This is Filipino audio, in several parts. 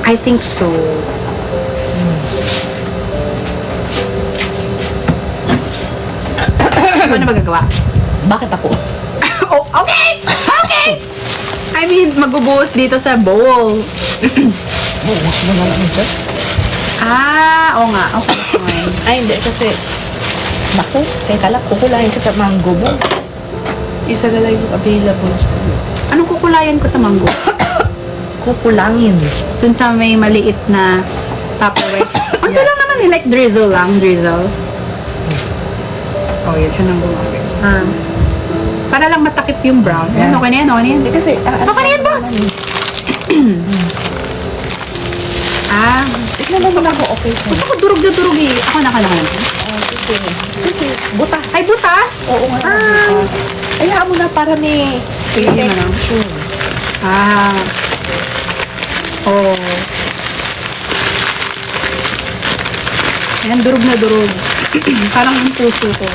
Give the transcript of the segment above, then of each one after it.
I think so. Ano magagawa? Bakit ako? Oh, okay! Okay! I mean, magbubuhos dito sa bowl. Bukas mo na lang dyan. Oo nga. Okay, fine. Ay, hindi. Kasi, naku, teka lang, kukulahin ka sa mango mo. Isa na lang yung available dyan. Anong kukulayan ko sa mango? Kukulangin. Dun sa may maliit na Tupperware. Ito lang naman eh, like drizzle lang, drizzle. Oh, yun siya nang gumagay. Para lang matakip yung brown. Yeah. Okay na yan, okay na yan. Hindi kasi, Okay na yan, boss! tignan mo muna ako, okay siya. Gusto ko durog na durog eh. Ako nakalaman. Sige. Sige, butas. Ay, butas! Oo nga, butas. Hayaan mo na para may Sige, yun na lang. texture. Oh. Ayan, durog na durog. Parang yung puso ko.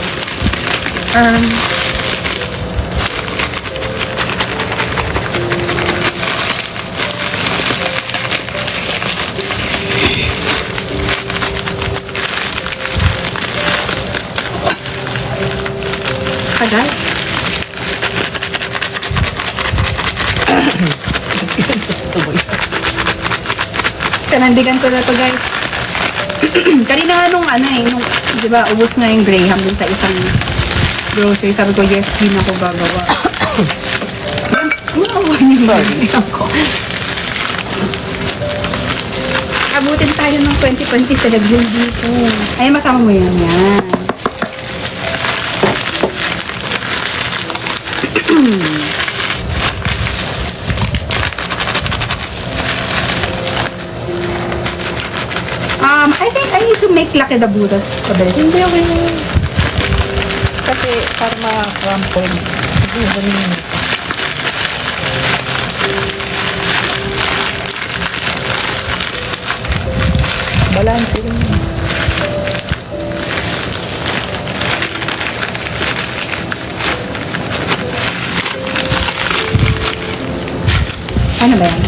Tagal. Gusto mo yun. Kanandigan ko na to, guys. Kanina nga nung di ba, ubos na yung Graham dun sa isang grocery. Sabi ko, yes, din ako gagawa. Ako. Abutin tayo ng 2027 yung dito. Ay, masama mo yan. Yan. I think I need to make laki the butas. Hindi, okay na yun. Kasi, para ma-crumple. Hindi, ganun. Balance yun. Ano ba yan?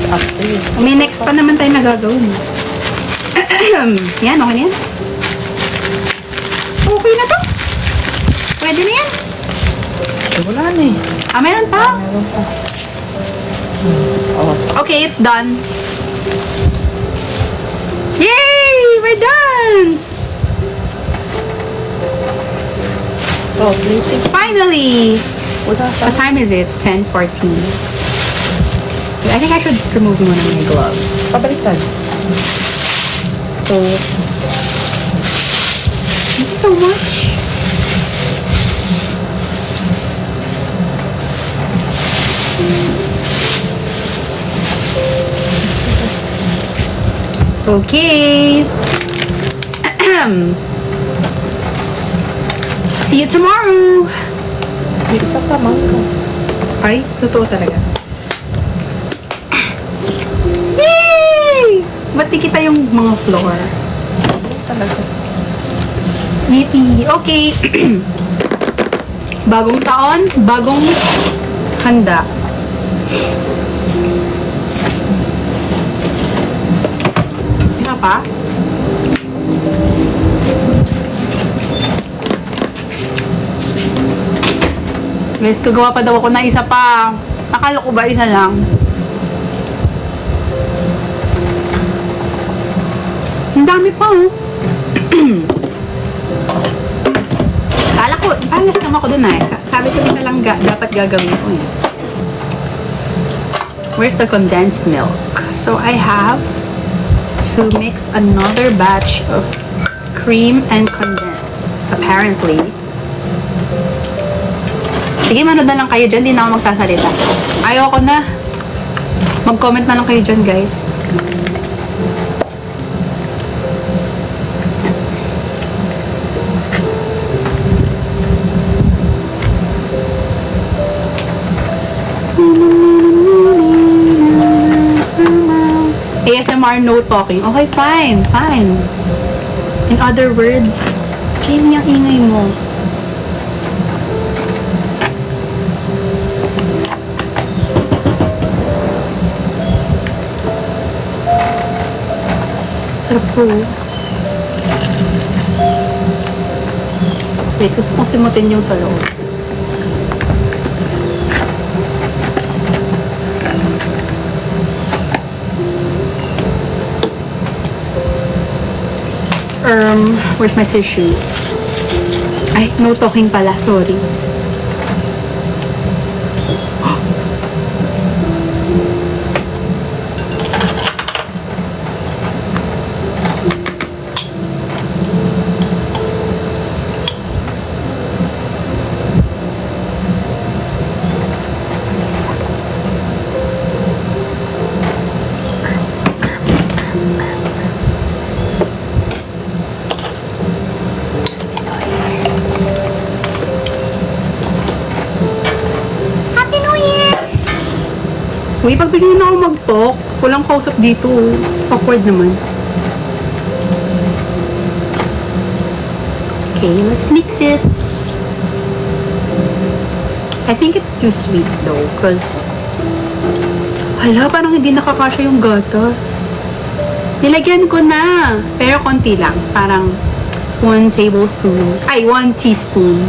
After yun. May next pa naman tayo nagagawin. Yan, okay na yan. Okay na to. Pwede na yan. Wala na eh. Meron pa. Meron pa. Oh. Okay, it's done. Yay! We're done! Oh, plating. Finally! Wala sa... What time is it? 10:14. I think I should remove muna my gloves. Pabaliktad. So, Thank you so much. Okay. See you tomorrow. may isa pa mangga. Ay, totoo talaga. Yay! Ba't di kita yung mga floor? Talaga. Nippy. Okay. Bagong taon, bagong handa. Tira pa? Guys, gagawa pa daw ako na isa pa. Akala ko ba isa lang? Ang dami pa, oh. Kala ko, parang naskam ako dun, eh. Sabi ko na lang dapat gagawin ko, eh. Where's the condensed milk? So, I have to mix another batch of cream and condensed, apparently. Sige, manood na lang kayo dyan. Hindi na ako magsasalita. Ayoko na. Mag-comment na lang kayo dyan, guys. ASMR, no talking. Okay, fine. Fine. In other words, Jamie, ang ingay mo. Sarap to. Wait, gusto kong simutin yung sa loob. Where's my tissue? Ay, no talking pala. Sorry. Uy, pagbigyan na ako mag-talk. Walang kausap dito. Awkward naman. Okay, let's mix it. I think it's too sweet though, cause hala, parang hindi nakakasya yung gatas. Nilagyan ko na, pero konti lang. Parang 1 tablespoon. Ay, 1 teaspoon.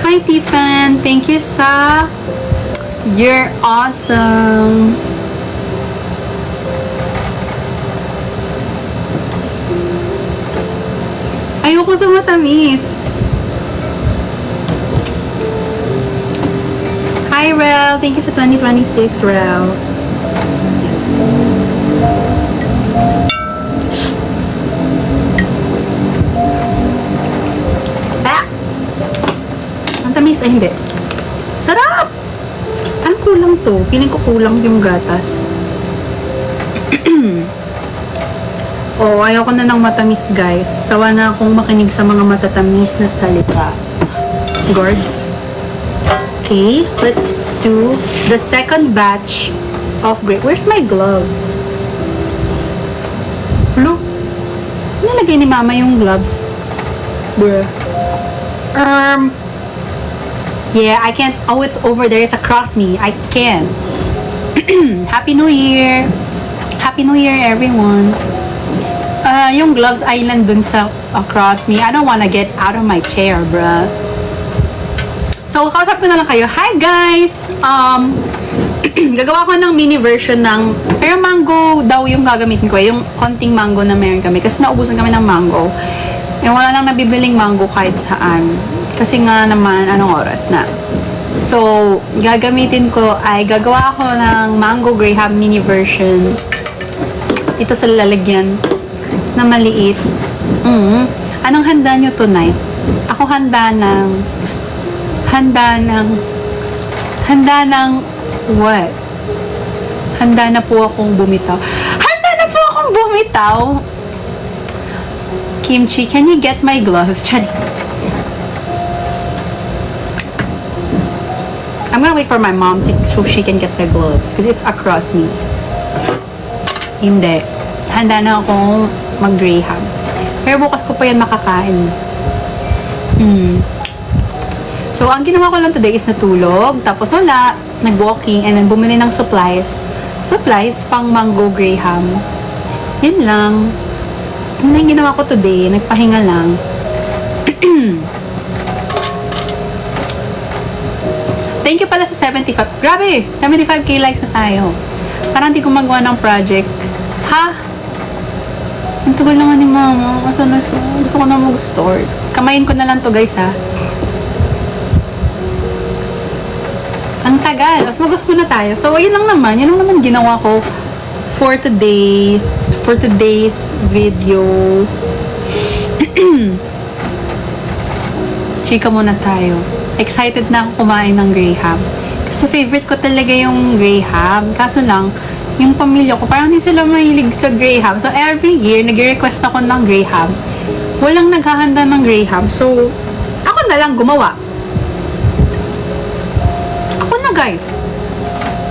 Hi, Tiffan. Thank you sa... You're awesome. Ayoko sa matamis. Hi, Rel. Thank you sa 2026, Rel. Ah! Ang tamis. Ay, hindi. Sarap! Anong kulang to? Feeling ko kulang yung gatas. Oh, ayoko na ng matamis, guys. Sawa na akong makinig sa mga matatamis na salita. Gord. Okay, let's do the second batch of grape. Where's my gloves? Blue. Nilagay ni Mama yung gloves. Bruh. Yeah, I can't. Oh, it's over there. It's across me. I can. Happy New Year. Happy New Year, everyone. Yung gloves ay nandun sa across me. I don't wanna get out of my chair, bruh. So, kausap ko na lang kayo. Hi, guys! Gagawa ko ng mini version ng... Pero mango daw yung gagamitin ko. Yung konting mango na meron kami. Kasi naubusan kami ng mango. Eh, wala lang nabibiling mango kahit saan. Kasi nga naman, anong oras na. So, gagamitin ko ay gagawa ako ng mango graham mini version. Ito sa lalagyan na maliit. Anong handa nyo tonight? Ako handa ng what? Handa na po akong bumitaw. Handa na po akong bumitaw! Kimchi, can you get my gloves? Chari. I'm gonna wait for my mom so she can get the gloves because it's across me. Hindi. Handa na akong mag-graham. Pero bukas ko pa yan makakain. So, ang ginawa ko lang today is natulog, tapos wala, nag-walking, and then bumili ng supplies. Supplies pang mango graham. Yun lang. Yun lang yung ginawa ko today. Nagpahinga lang. Thank you pala sa 75. Grabe! 75k likes na tayo. Parang di ko magawa ng project. Ha? Ang tagal naman ni Mama. Asa na siya? Gusto ko na mag-start. Kamayin ko na lang to, guys, ha? Ang tagal. Mas mag-gusto na tayo. So, yun lang naman. Yun lang naman ginawa ko for today. For today's video. Chika muna tayo. Excited na ako kumain ng graham. Kasi favorite ko talaga yung graham. Kaso lang, yung pamilya ko, parang hindi sila mahilig sa graham. So, every year, nag-request ako ng graham. Walang naghahanda ng graham. So, ako na lang gumawa. Ako na, guys.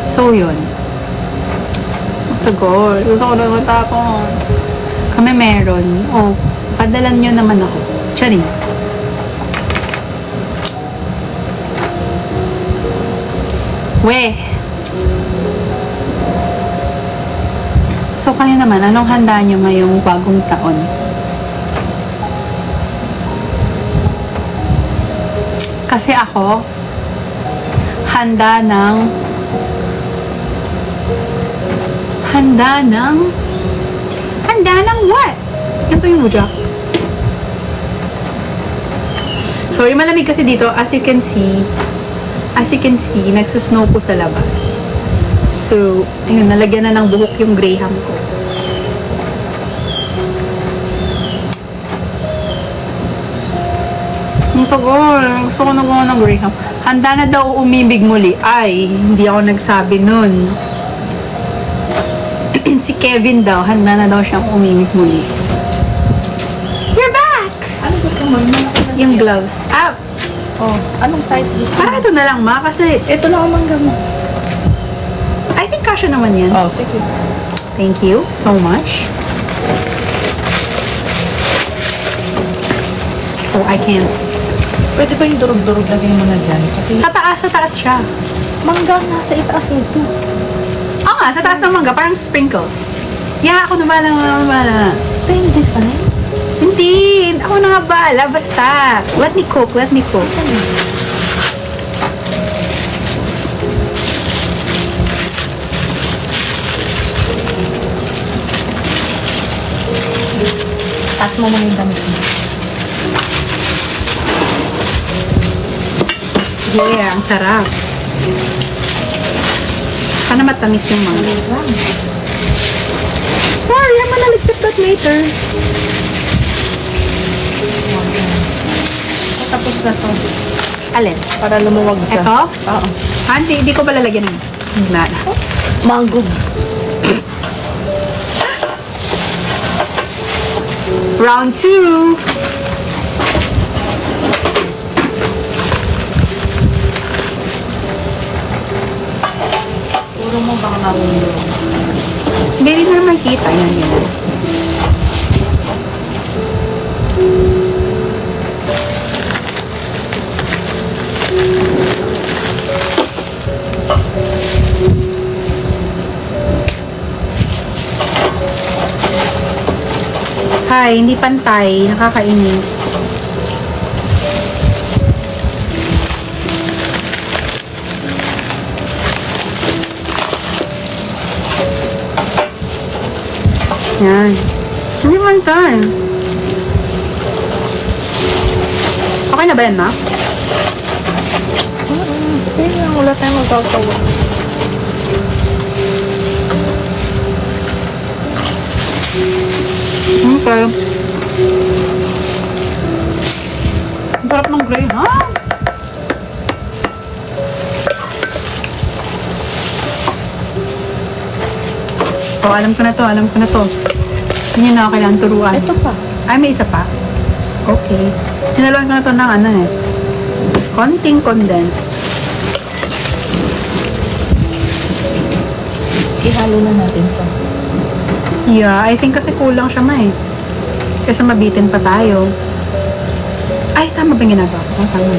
So, yun. Tagal. Gusto ko na matapos. Kami meron. Oh, padalan nyo naman ako. Charing. We. So, So, kayo naman, anong handa nyo ngayong bagong taon? Kasi ako, handa ng what? Ito yung Jack. Sorry, malamig kasi dito. As you can see, nagsusnow po sa labas. So, ayun, nalagyan na ng buhok yung Graham ko. Ang tagal. Gusto ko na gawa ng Graham. Handa na daw umibig muli. Ay, hindi ako nagsabi nun. Si Kevin daw, handa na daw siyang umibig muli. You're back! Ano gusto mo? Yung gloves. Ah, Oh, anong size gusto mo? parang ito na lang, ma. Kasi, Ito lang ang mangga mo. I think kasya naman yan. Oh, sige. Thank you so much. Oh, I can't. Pwede ba yung durog-durog lagay mo na dyan? Kasi Sa taas siya. mangga nasa itaas nito. Oo nga, sa taas ng mangga, parang sprinkles. Yeah, ako na bahala. Same design? Hindi, ako na nga bahala, basta. Let me cook. Taas mo muna yung damit mo. Yeah, ang sarap. Sana matamis yung mangga. Sorry, I'm gonna ligpit that later. Tapos na to. Alin? Para lumuwag ka. Ito? Oo. Hindi ko pala lagyan ng nada. Mango. Round 2. Puro mo bang namundo? Hindi na makita. Yan. Hi, hindi pantay. Nakakainis. Yan. Hindi pantay. Okay na ba yan, ma? Kaya nga, wala tayong magkakawa. Okay. Ang sarap ng gray, ha? Oh, alam ko na to. Hindi na ako kailangan turuan. Ito pa. Ay, may isa pa. Okay. Hinaluan ko na to ng konting condensed. Ihalo na natin to. Yeah, I think kasi kulang siya, ma, eh. Kasi mabitin pa tayo. Ay, tama ba yung ginagawa ko? Tama.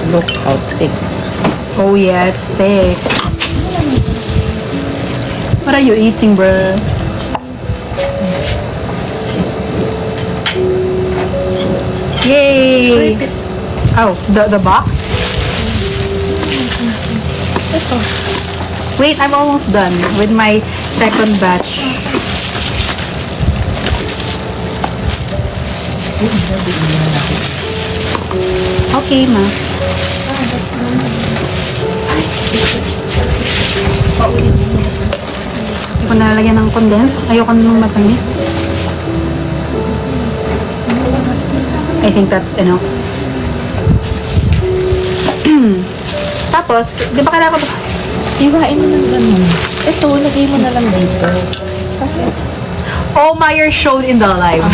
Look out, thick. Oh yeah, it's thick. What are you eating, bro? Yay! Scrape it. Oh, the box? Ito. Wait, I'm almost done with my second batch. Okay, ma. Hindi ko nalalagyan ng condense. Ayoko nung matamis. I think that's enough. Tapos, di ba kailangan ko... Iwain mo ng ganun. Ito, lagay mo na lang dito. Kasi, Oh, Meyer showed in the live.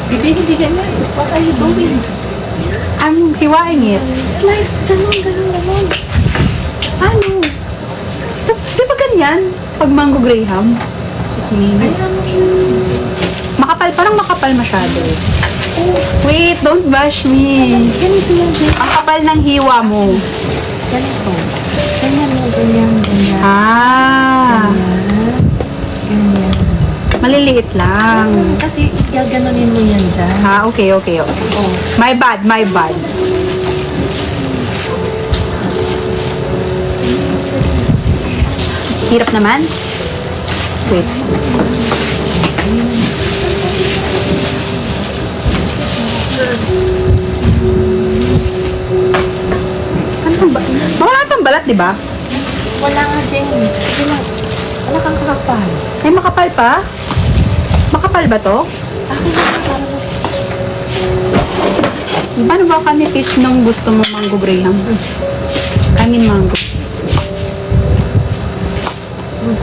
Bibi, hindi ganyan. What are you doing? I'm hiwaing it. Slice, ganun. Ano? Di ba ganyan? Pag mango graham? Susmini. Ayan mo siya. Makapal, parang makapal masyado. Wait, don't bash me. Ganito yan, Jen. Ang kapal ng hiwa mo. Ganito. Ganyan mo, ganyan, ganyan. Ah, Ganyan. Ganyan. maliliit lang. Kasi, gaganunin mo yan dyan. Ah, okay. Oh. My bad. Hirap naman. Wait. Ano ba? Wala tang balat, di ba? Wala nga, Jen. Sige lang. Wala kang kakapal. Ay, makapal pa? Makapal ba to? Akin na kakapal. Paano ba kanipis nung gusto mo mango graham? I mean mango.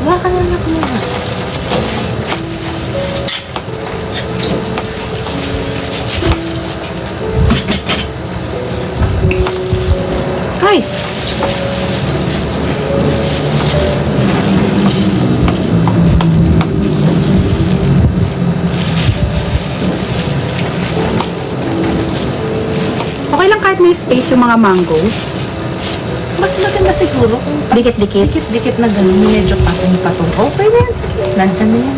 Wala ka na nakuha. Ay! Okay lang kahit may space yung mga mango. Mas maganda siguro kung Dikit-dikit. dikit-dikit na gano'n, medyo patong-patong. Okay na yan, sige. Nandyan na yan.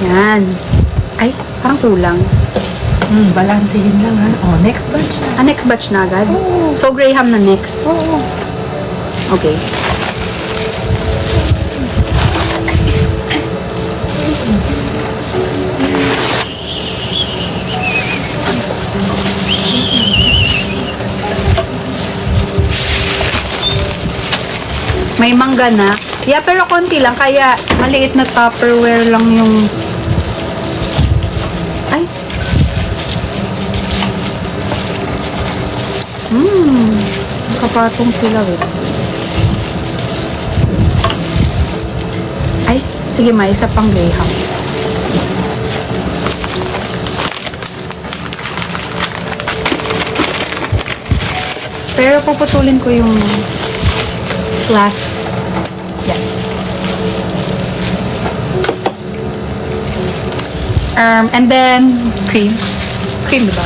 Yan. Ay, parang kulang. Balansehin lang ha. Oh, next batch na. Ah, next batch na agad? Oo. So, graham na next. Oo. Okay. May mangga na. Yeah, pero konti lang. Kaya maliit na Tupperware lang yung... Ay! Nakapatong sila eh. Ay, sige ma, isa pang graham. Pero puputulin ko yung last. Yan. And then, cream. Cream, diba?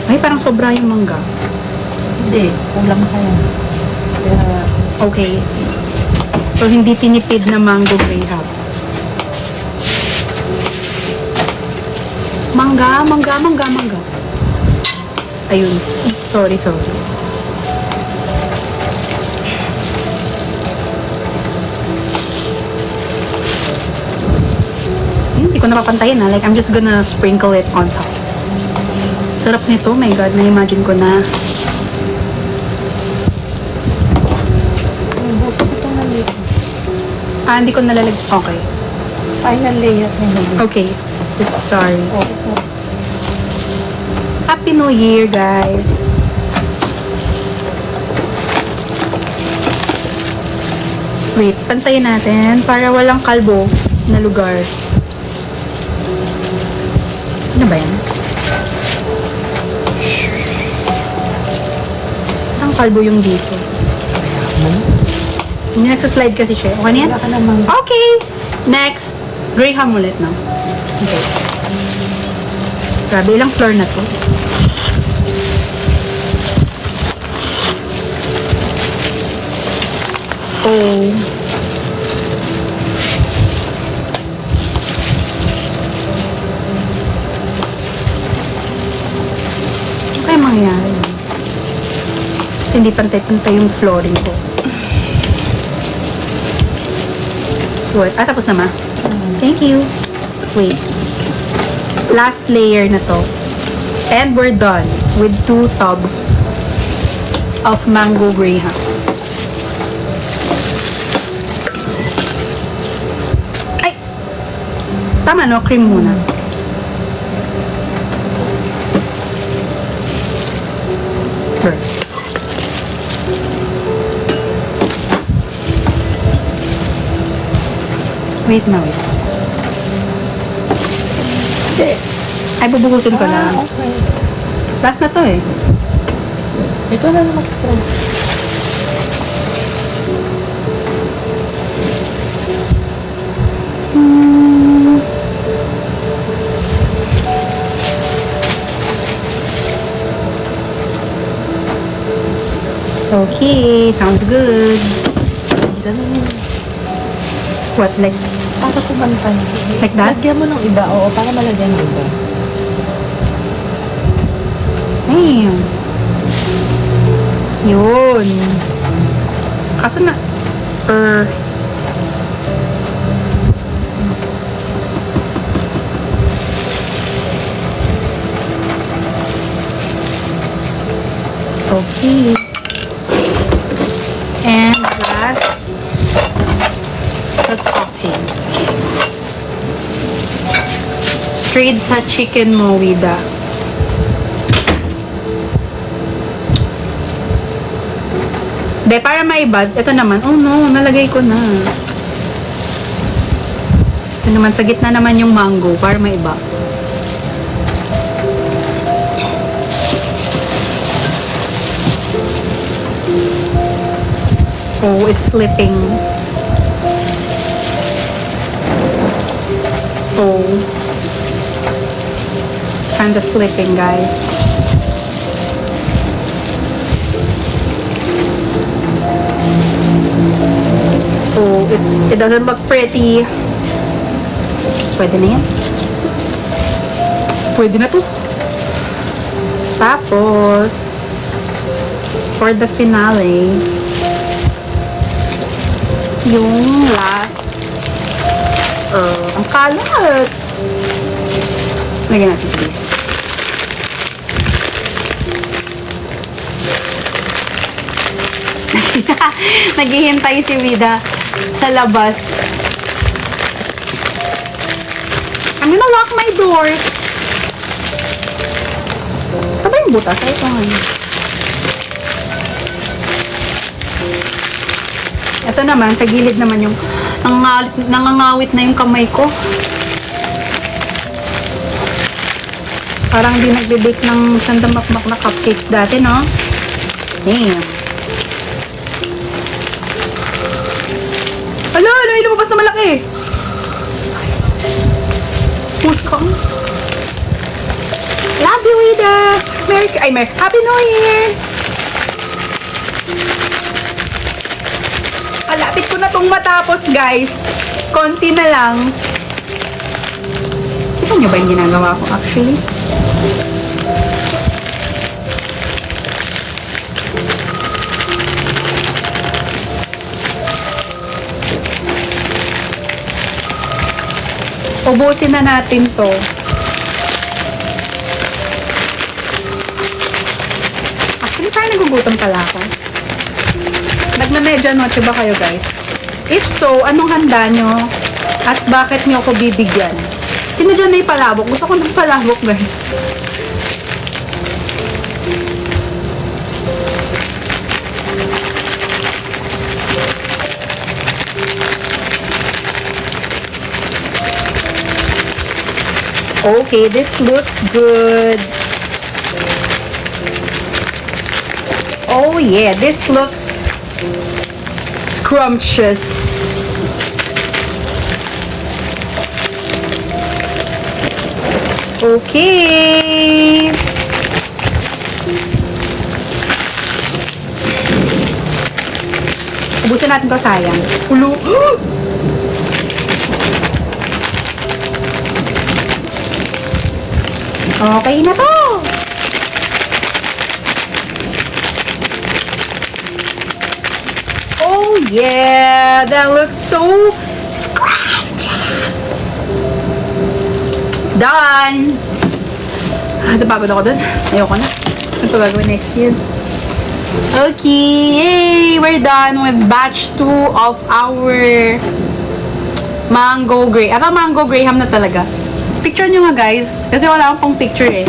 Ay, parang sobra yung mangga. Hindi, kulang ka yan. Kaya, Okay. So, hindi tinipid na mango graham. Mangga. Ayun. Sorry. Hindi ko napapantayin ha. Like, I'm just gonna sprinkle it on top. Sarap nito. My God, na-imagine ko na. busok ito na dito. Ah, hindi ko nalalag. Okay. Final layers na yun. Okay. Sorry. Okay. Happy New Year, guys. Wait, pantayin natin para walang kalbo na lugar. Ano ba yan? Ang kalbo yung dito. Hindi nagsaslide kasi siya. Okay na yan? Wala ka namang. Okay. Next. Graham ulit, no? Okay. Grabe, ilang floor na to? Oh. Ano kaya mangyayari? Kasi hindi pantay-pantay yung flooring ko. What? Ah, tapos na ma? Thank you. Wait. Last layer na to. And we're done with 2 tubs of mango graham. Ay! Tama no? Cream muna. Sure. Wait na, wait. Hindi. Ay, bubuhusin ko na. Okay. Last na to eh. Ito na lang mag-scrub. Okay, sounds good. Ganun yun. What, like, Para kumantay. Like that? Lagyan mo ng iba. Oo, para malagyan yung iba. damn. Yun. Kaso na, okay. And last, the toppings. Trade sa chicken mo, Wida. De, para maibad, ito naman, oh no, nalagay ko na. Ito naman, sa gitna naman yung mango, para maiba. Oh, it's slipping. Oh. It's kinda slipping, guys. Oh, it doesn't look pretty. Pwede na yan. Pwede na to. Tapos, for the finale, yung last, ang kalat. Lagyan natin please. Naghihintay si Wida sa labas. I'm gonna lock my doors. Ito ba yung butas? Ay, ito nga. Ito naman, sa gilid naman yung nangangawit na yung kamay ko. Parang di nagbe-bake ng sandamakmak na cupcakes dati, no? Damn. Ala, may lumabas na malaki. Push ka. Love you, Wida. Happy New Year. Malapit ko na tong matapos, guys. Konti na lang. Kita nyo ba yung ginagawa ko, actually? Ubusin na natin to. Actually, parang nagugutom pala ako. Nagna-medya noche ba kayo, guys? If so, anong handa nyo? At bakit nyo ako bibigyan? Sino dyan may palabok? Gusto ko ng palabok, guys. Okay, this looks good. Oh yeah, this looks scrumptious. Okay. Ubusin natin to, sayang. Ulo. Okay na to. Oh yeah, that looks so scrumptious. Done. Napagod ako dun. Ayoko na. Ano pa gagawin next year? Okay, yay! We're done with batch 2 of our mango gray. Ito mango graham na talaga. Picture nyo nga, guys. Kasi wala akong pang picture eh.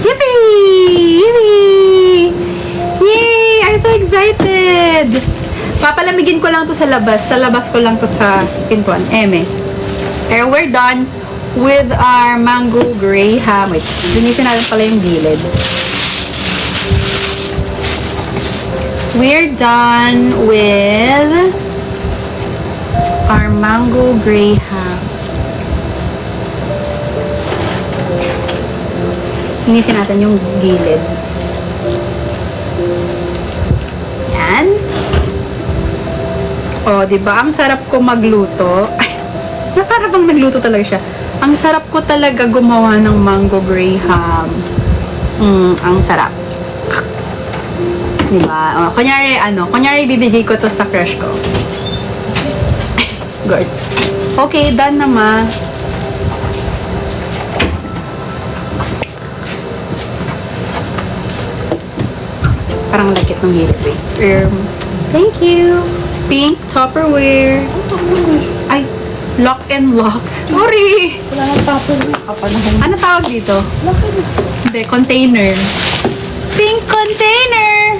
Yippee! Yippee! Yay! I'm so excited! Papalamigin ko lang to sa labas. Sa labas ko lang to sa pintuan. Eme. And we're done with our mango graham. Wait, linisin natin pala yung gillids. We're done with our mango graham. Linisin natin yung gilid. Yan. O, diba? Ang sarap ko magluto. Ay, para bang nagluto talaga siya. Ang sarap ko talaga gumawa ng mango graham. Ang sarap. Diba? O, kunyari bibigay ko to sa crush ko. Good. Okay, done na ma. Parang lagkit ng gilid. Wait. Thank you. Pink Tupperware. Ay, lock and lock. Sorry. Wala nang tapon. Kapanahon. Ano tawag dito? Hindi, container. Pink container.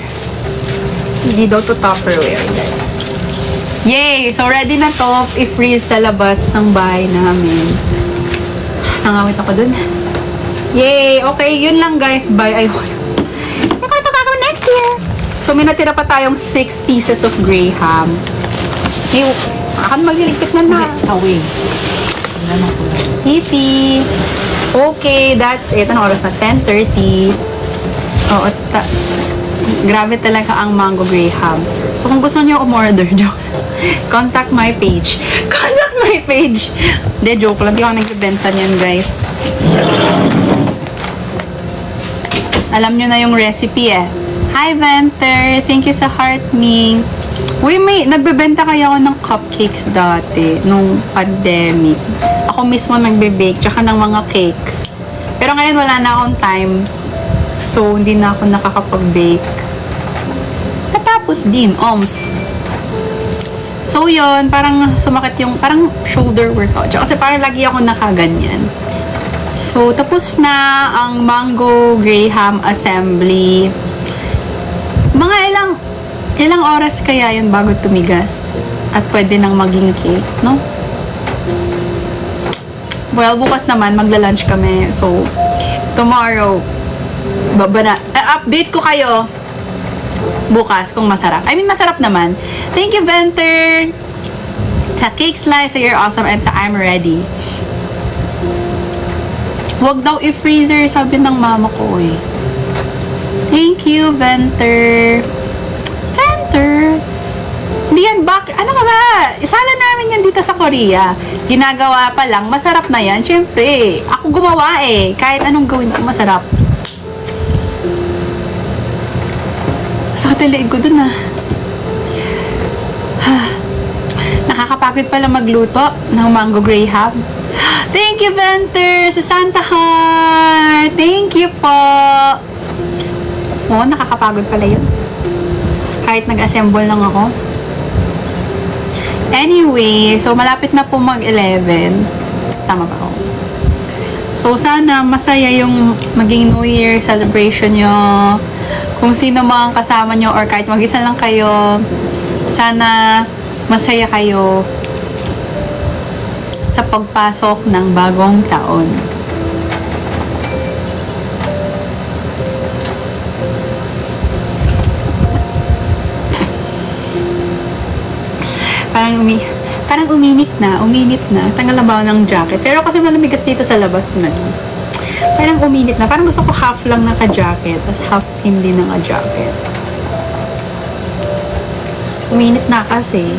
Hindi daw to Tupperware. Yay! So, ready na to i-freeze sa labas ng bahay namin. Nangawit ako dun. Yay! Okay, yun lang guys. Bye. Ayoko. Next year. So, may natira pa tayong 6 pieces of graham. Hey, akan magliligpit na. Away. Naman ko lang. Hippie. Okay, that's it. Anong oras na? 10:30. Oo, grabe talaga ang mango graham. So, kung gusto niyo umorder, joke. Contact my page. Contact my page. Hindi, joke lang. Di ako nagbibenta niyan, guys. Alam nyo na yung recipe eh. Hi, Venter! Thank you sa heart me. Uy, nagbebenta kaya ako ng cupcakes dati, nung pandemic. Ako mismo nagbe-bake, tsaka ng mga cakes. Pero ngayon wala na akong time. So, hindi na ako nakakapag-bake. Natapos din, OMS. So, yun, parang sumakit yung, parang shoulder workout. Kasi parang lagi ako nakaganyan. So, tapos na ang mango graham assembly. Mga ilang oras kaya yun bago tumigas at pwede nang maging cake, no? Well, bukas naman magla-lunch kami. So, tomorrow update ko kayo bukas kung masarap. I mean, masarap naman. Thank you, Venter! Sa Cake Slice, sa You're Awesome, and sa I'm Ready. Huwag daw i-freezer, sabi ng mama ko eh. Thank you, Venter. Venter? Hindi yan, ano ka ba? Isala namin yan dito sa Korea. Ginagawa pa lang, masarap na yan. Siyempre, ako gumawa eh. Kahit anong gawin ko, masarap. Sakit ang leeg ko dun ah. Nakakapagod pala magluto ng mango graham. Thank you, Venter! Sa Santa Heart! Thank you po! Oo, nakakapagod pala yun. Kahit nag-assemble lang ako. Anyway, so malapit na po mag-11. Tama ba ako? So, sana masaya yung maging New Year celebration nyo. Kung sino mga kasama nyo or kahit mag-isa lang kayo, sana masaya kayo sa pagpasok ng bagong taon. Parang uminit na. Tanggal na ba ako ng jacket? Pero kasi malamigas dito sa labas naman. Parang uminit na. Parang gusto ko half lang naka-jacket, tapos half hindi naka-jacket. Uminit na kasi.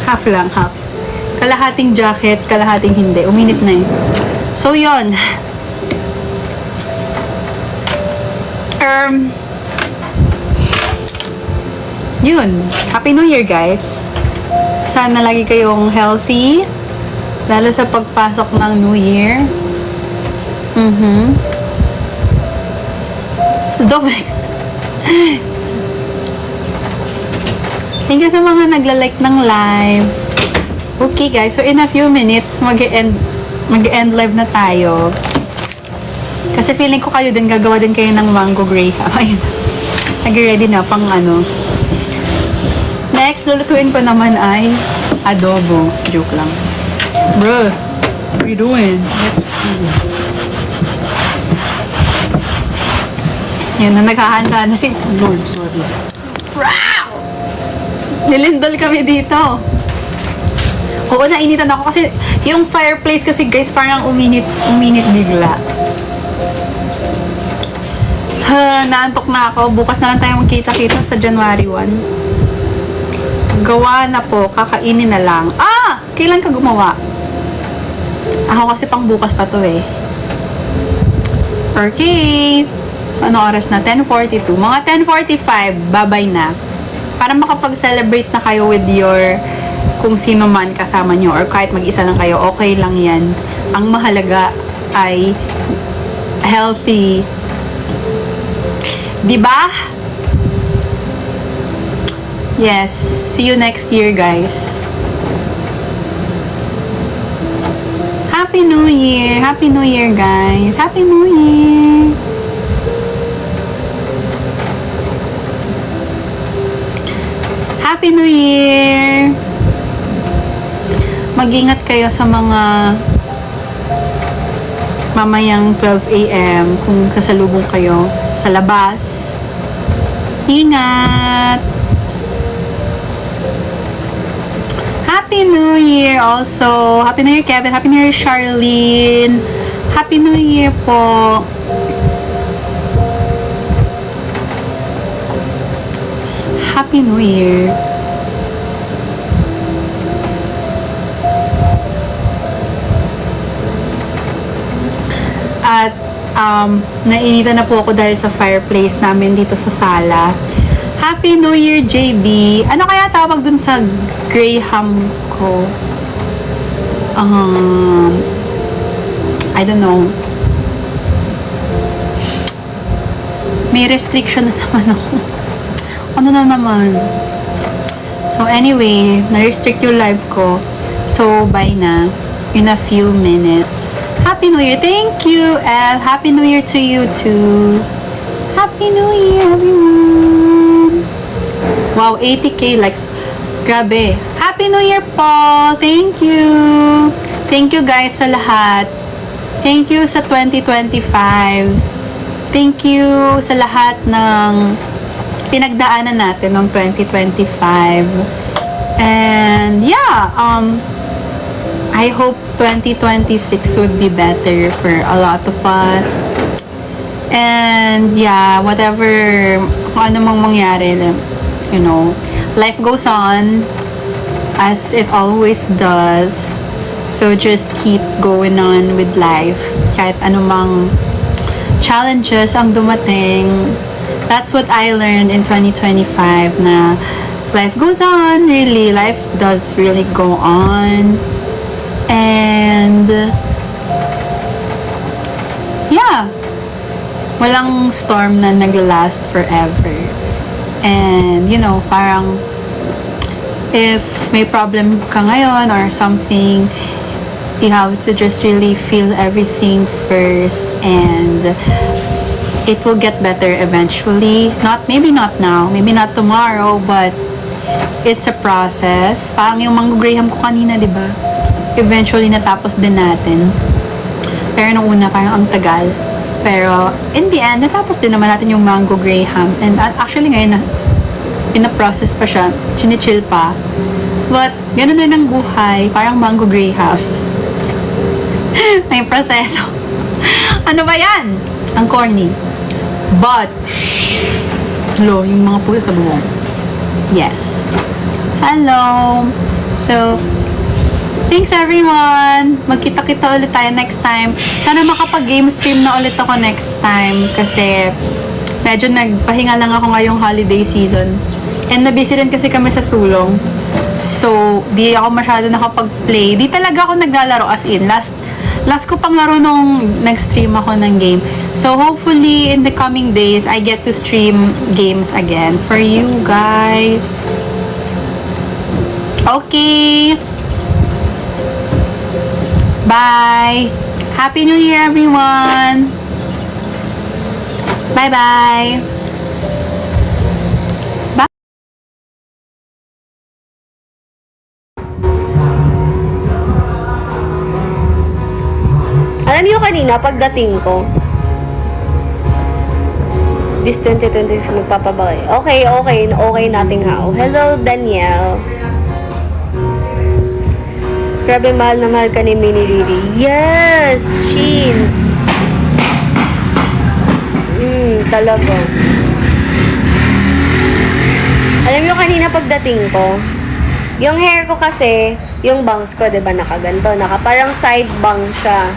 Half lang, half. Kalahating jacket, kalahating hindi. Uminit na eh. So, yun. Yun. Happy New Year, guys. Sana lagi kayong healthy. Lalo sa pagpasok ng New Year. Thank you sa mga nagla-like ng live. Okay, guys. So, in a few minutes, mag-end live na tayo. Kasi feeling ko kayo din, gagawa din kayo ng mango graham. Ayun. Nag-ready na pang next lulutuin ko naman ay adobo. Joke lang. Bruh, what are you doing? Let's see. Yan na, naghahanda na si Lord. Sorry. Wow! Nilindol kami dito. Oo, nainitan ako kasi yung fireplace kasi guys parang uminit bigla. Naantok na ako. Bukas na lang tayo magkita-kita sa January 1. Gawa na po. Kakainin na lang. Ah! Kailan ka gumawa? Ako kasi pang bukas pa to eh. Okay. Ano oras na? 10:42. Mga 10:45, babay na. Para makapag-celebrate na kayo with your kung sino man kasama nyo or kahit mag-isa lang kayo, okay lang yan. Ang mahalaga ay healthy. Diba? Yes. See you next year, guys. Happy New Year! Happy New Year, guys! Happy New Year! Happy New Year! Mag-ingat kayo sa mga mamayang 12 a.m. kung kasalubong kayo sa labas. Ingat! Happy New Year also! Happy New Year, Kevin! Happy New Year, Charlene! Happy New Year po! Happy New Year! At nainitan na po ako dahil sa fireplace namin dito sa sala. Happy New Year, JB! Ano kaya tawag dun sa Graham ko? I don't know. May restriction na naman ako. Ano na naman? So anyway, na-restrict yung live ko. So bye na. In a few minutes. Happy New Year! Thank you, El! Happy New Year to you too! Happy New Year, everyone! Wow, 80k likes. Grabe. Happy New Year, Paul! Thank you! Thank you guys sa lahat. Thank you sa 2025. Thank you sa lahat ng pinagdaanan natin ng 2025. And yeah, I hope 2026 would be better for a lot of us. And yeah, whatever, kung ano mang mangyari, you know, life goes on as it always does. So just keep going on with life. Kahit anumang challenges ang dumating. That's what I learned in 2025 na life goes on, really. Life does really go on. And yeah, walang storm na nag-last forever. And you know, parang if may problem ka ngayon or something, you have to just really feel everything first, and it will get better eventually. Maybe not now, maybe not tomorrow, but it's a process. Parang yung Mango Graham ko kanina, di ba? Eventually natapos din natin. Pero nung una parang ang tagal. Pero in the end, natapos din naman natin yung Mango Graham. And actually ngayon, in the process pa siya, chinichill pa. But ganun rin ang buhay, parang Mango Graham. May proseso. Ano ba yan? Ang corny. But, yung mga puso sa buhong. Yes. Hello. So, thanks everyone. Magkita-kita ulit tayo next time. Sana makapag-game stream na ulit ako next time kasi medyo nagpahinga lang ako ngayong holiday season. And na-busy rin kasi kami sa sulong. So, di ako masyado nakapag-play. Di talaga ako naglalaro as in. Last ko pang laro nung nag-stream ako ng game. So, hopefully, in the coming days, I get to stream games again for you guys. Okay. Bye. Happy New Year, everyone. Bye-bye. kanina pagdating ko. This 2026 magpapabakay. Okay nating hao. Hello, Danielle. Grabe, mahal na mahal ka ni Mini Riri. Yes! Sheens! Talaga. Alam nyo, kanina pagdating ko, yung hair ko kasi, yung bangs ko, diba, nakaganto. Parang side bang siya.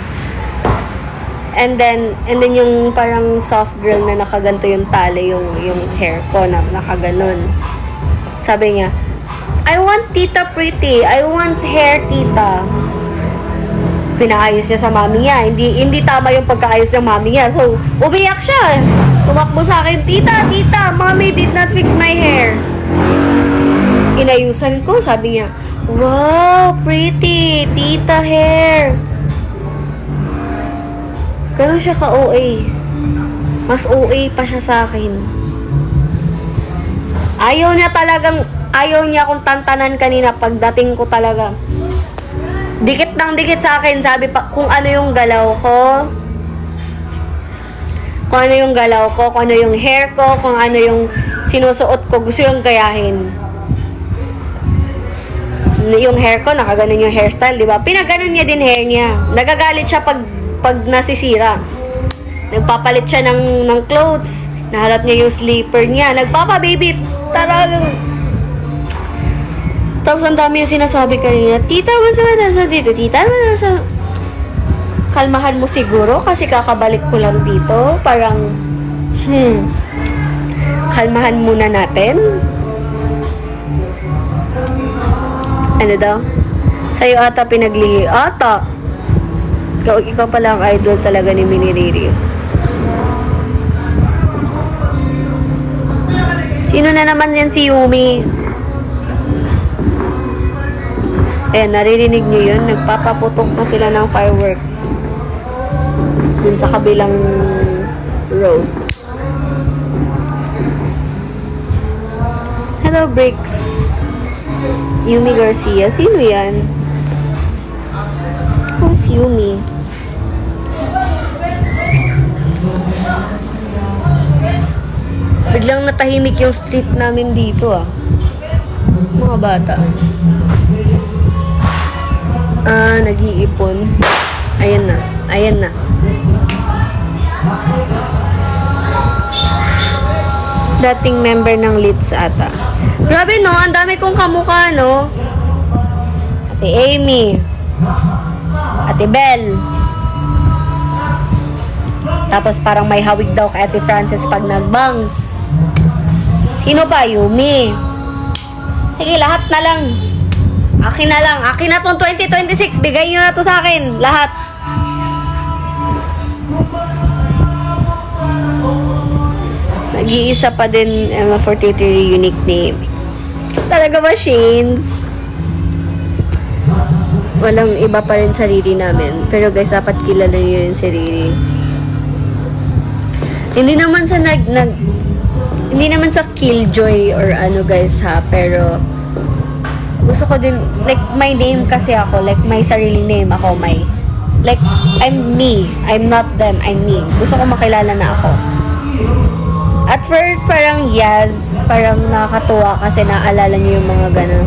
And then yung parang soft girl na nakaganto yung tali, yung hair ko na nakaganon. Sabi niya, I want tita pretty. I want hair tita. Pinaayos niya sa mami niya. Hindi tama yung pagkaayos ng mami niya. So, umiyak siya. Tumakbo sa akin, tita, mommy did not fix my hair. Inayusan ko, sabi niya, wow, pretty, tita hair. Ganun siya ka-OA. Mas OA pa siya sa akin. Ayaw niya akong tantanan kanina pagdating ko talaga. Dikit ng dikit sa akin, sabi pa, kung ano yung galaw ko, kung ano yung hair ko, kung ano yung sinusuot ko, gusto yung gayahin. Yung hair ko, nakaganon yung hairstyle, di ba? Pinaganon niya din hair niya. Nagagalit siya pag nasisira. Nagpapalit siya ng clothes. Nahalap niya yung sleeper niya. Nagpapa-baby. Talagang. Tapos ang dami yung sinasabi kanina, tita, what's the dito? Tita, kalmahan mo siguro kasi kakabalik ko lang dito. Parang, kalmahan muna natin. Ano daw? Sa'yo ata pinaglihi. Ata! Ikaw pala ang idol talaga ni Mini Riri. Sino na naman yan si Yumi? Ayan, naririnig nyo yun. Nagpapaputok na sila ng fireworks. Dun sa kabilang road. Hello, Bricks. Yumi Garcia. Sino yan? Who's Yumi? Biglang natahimik yung street namin dito ah. Mga bata. Nag-iipon. Ayan na. Dating member ng Litz ata. Grabe no, ang dami kong kamukha no. Ate Amy. Ate Belle. Tapos parang may hawig daw kay Ate Frances pag nagbangs. Sino pa? Yumi. Sige, lahat na lang. Akin na lang. Akin na tong 2026. Bigay nyo na to sa akin. Lahat. Nag-iisa pa din MF43 unique name. Talaga ba, Shanes? Walang iba pa rin sa Riri namin. Pero guys, dapat kilala nyo yun si Riri. Hindi naman sa killjoy or ano guys ha, pero gusto ko din, like, my name kasi ako, like, may sarili name ako, like, I'm me. I'm not them, I'm me. Gusto ko makilala na ako. At first, parang yes, parang nakakatuwa kasi naalala niyo yung mga gano'n.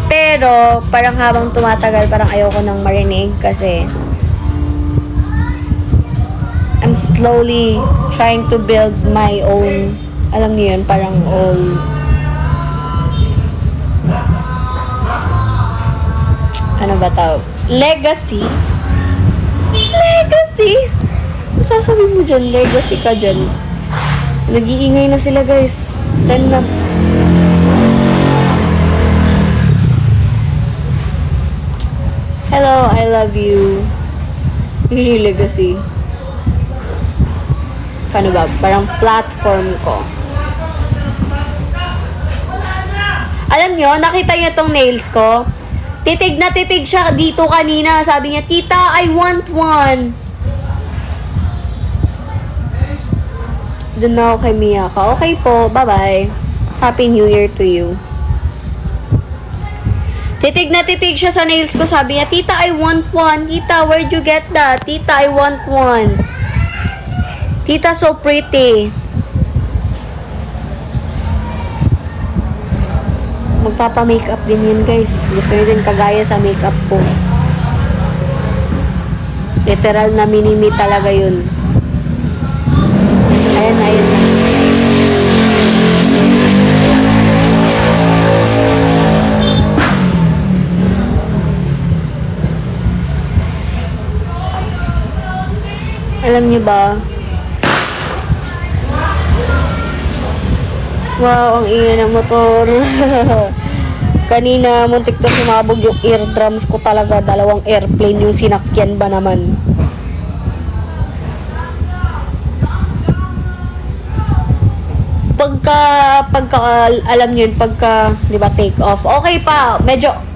Pero, parang habang tumatagal, parang ayoko nang marinig kasi I'm slowly trying to build my own, alam niyo yun, parang all ano ba tawag? Legacy? Sasabihin mo dyan, legacy ka dyan. Nag-iingay na sila guys. 10 na. Hello, I love you. Really legacy. Paano ba? Parang platform ko. Alam nyo, nakita nyo tong nails ko? Titig na titig siya dito kanina. Sabi niya, tita, I want one. Doon na ako kay Miyaka. Okay po, bye-bye. Happy New Year to you. Titig na titig siya sa nails ko. Sabi niya, Tita, I want one. Tita, where'd you get that? Tita, I want one. Tita, so pretty. Magpapa-makeup din yun, guys. Gusto niyo din kagaya sa makeup ko. Literal na mini-me talaga yun. Ayan, ayan. Alam niyo ba? Wow, ang ingay ng motor. Kanina, muntik to sumabog yung eardrums ko talaga. 2 airplane yung sinakyan ba naman. Pagka, alam niyo yun, pagka, di ba, take off. Okay pa, medyo